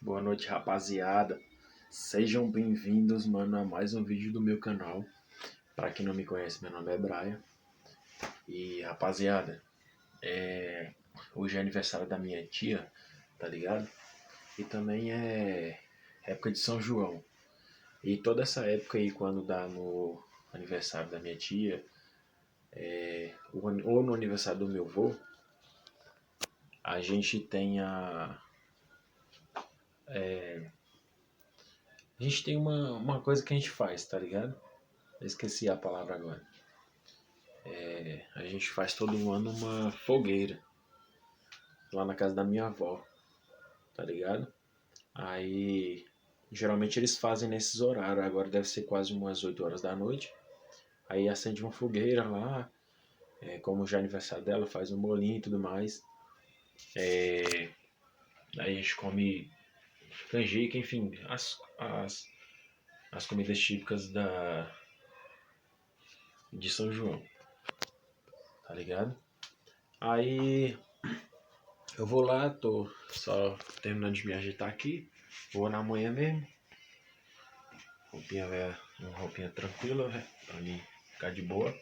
Boa noite, rapaziada. Sejam bem-vindos, mano, a mais um vídeo do meu canal. Pra quem não me conhece, meu nome é Brian. E, rapaziada, hoje é aniversário da minha tia, tá ligado? E também é época de São João. E toda essa época aí, quando dá no aniversário da minha tia, ou no aniversário do meu avô, a gente tem A gente tem uma coisa que a gente faz, tá ligado? Eu esqueci a palavra agora. A gente faz todo ano uma fogueira lá na casa da minha avó, tá ligado? Aí, geralmente eles fazem nesses horários, agora deve ser quase umas 8 horas da noite. Aí acende uma fogueira lá, como já é aniversário dela, faz um bolinho e tudo mais. Aí a gente come canjica, enfim, as comidas típicas de São João, tá ligado? Aí eu vou lá, tô só terminando de me ajeitar aqui, vou na manhã mesmo, uma roupinha tranquila, pra mim ficar de boa.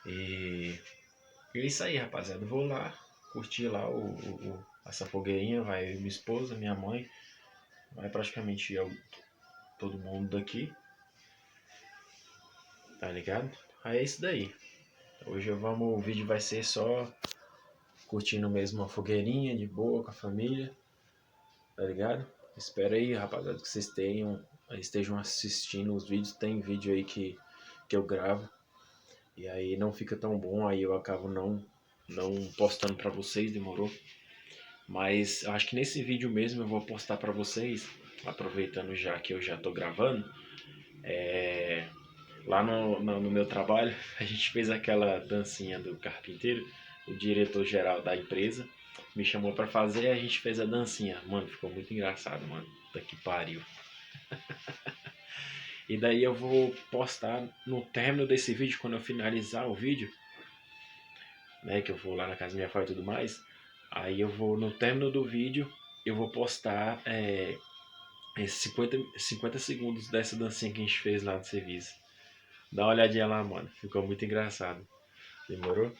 E é isso aí, rapaziada, eu vou lá, curtir lá essa fogueirinha, vai minha esposa, minha mãe, vai praticamente todo mundo daqui, tá ligado? Aí é isso daí. Hoje o vídeo vai ser só curtindo mesmo uma fogueirinha de boa com a família, tá ligado? Espero aí, rapaziada, que vocês estejam assistindo os vídeos. Tem vídeo aí que eu gravo e aí não fica tão bom, aí eu acabo não postando pra vocês, demorou? Mas eu acho que nesse vídeo mesmo eu vou postar pra vocês, aproveitando já que eu já tô gravando. Lá no meu trabalho, a gente fez aquela dancinha do carpinteiro, o diretor-geral da empresa me chamou pra fazer e a gente fez a dancinha. Mano, ficou muito engraçado, mano. Puta que pariu. E daí eu vou postar no término desse vídeo, quando eu finalizar o vídeo, né, que eu vou lá na casa da minha avó e tudo mais. Aí eu vou, no término do vídeo, eu vou postar esses 50 segundos dessa dancinha que a gente fez lá no serviço. Dá uma olhadinha lá, mano. Ficou muito engraçado. Demorou?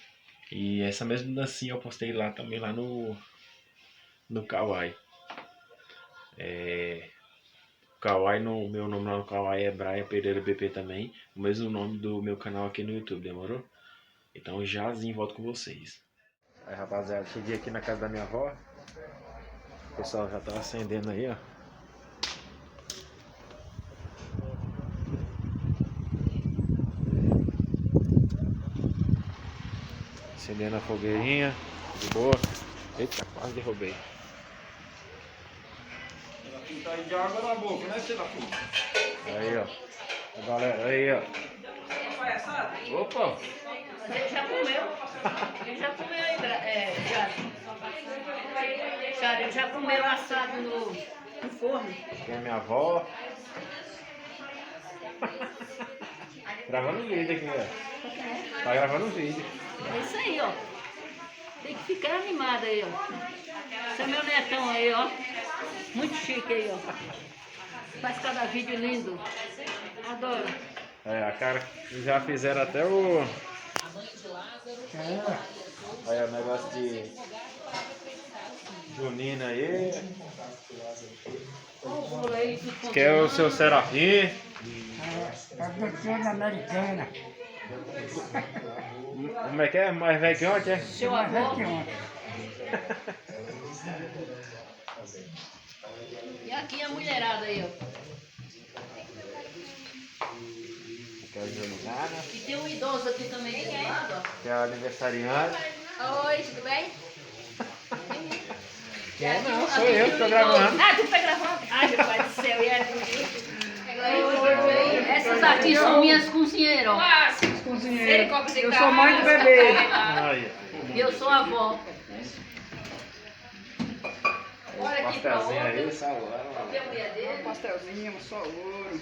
E essa mesma dancinha eu postei lá também, lá no Kawaii. Kawaii, meu nome lá no Kawaii é Brian Pereira BP também. O mesmo nome do meu canal aqui no YouTube, demorou? Então jazinho volto com vocês. Aí, rapaziada, cheguei aqui na casa da minha avó. O pessoal já tá acendendo aí, ó. Acendendo a fogueirinha, de boa. Eita, quase derrubei. Tá aí de água na boca, né, filha da puta? Aí, ó. A galera, aí, ó. Opa! Ele já comeu. Ele já comeu aí, Chara, ele já comeu assado no forno. Aqui é minha avó. Gravando vídeo aqui, ó. Tá gravando vídeo. É isso aí, ó. Tem que ficar animado aí, ó. Esse é meu netão aí, ó. Muito chique aí, ó. Faz cada vídeo lindo. Adoro. A cara já fizeram até o... Aí o negócio de junina aí. Que é o seu Serafim. A doutora americana. Como é que é? Mais velho que ontem, é? Seu avô. E aqui a mulherada aí, ó. Que é a Juliana. E tem um idoso aqui também do lado, ó. Que é a aniversariante. Oi, tudo bem? Não, sou eu que tô gravando. Ah, tu tá gravando? Ai, meu pai do céu, e essas aqui são minhas cozinheiras, ó. Eu sou mãe do bebê. Aí, E eu sou a avó. Olha aqui pra pastelzinho outra. aí, salada. Tem a mulher dele. Pastelzinho, só ouro.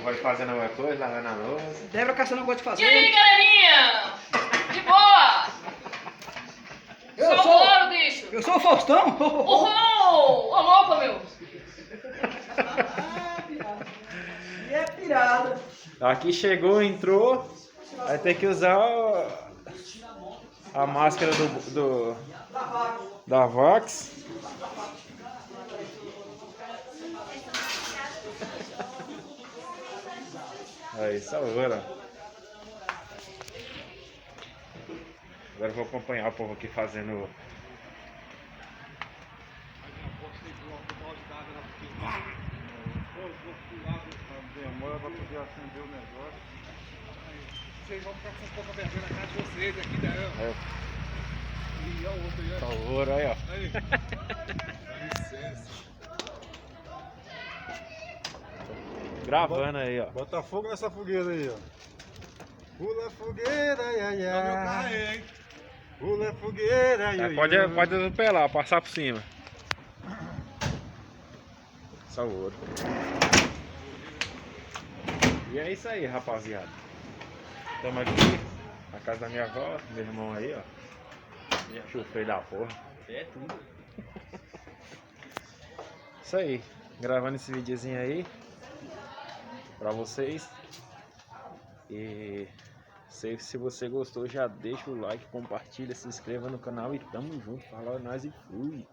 Vai fazendo alguma coisa, lavando a louça. Débora Caçando gosta de fazer. E aí, galerinha? De boa! Eu Só sou- ouro, bicho! Eu sou o Faustão. Ô, louco, meu! tirada. Aqui chegou, entrou, vai ter que usar a máscara da Vax. Aí, salvou. Agora eu vou acompanhar o povo aqui fazendo. Demora pra poder acender o negócio. Vocês vão ficar com um pouco vergonha na cara de vocês aqui, né? É. E o outro aí, ó. Salvou, aí, ó. Aí. Dá licença. Gravando aí, ó. Bota fogo nessa fogueira aí, ó. Pula a fogueira, ai, ai, Tá meu carro ai. aí, hein? Pula a fogueira, ai, ai, Pode ai. atropelar, passar por cima. Salvou. E é isso aí, rapaziada. Estamos aqui na casa da minha avó, meu irmão aí, ó. Chufei da porra. É tudo. Isso aí, gravando esse videozinho aí pra vocês. E se você gostou, já deixa o like, compartilha, se inscreva no canal e tamo junto. Fala nós e fui.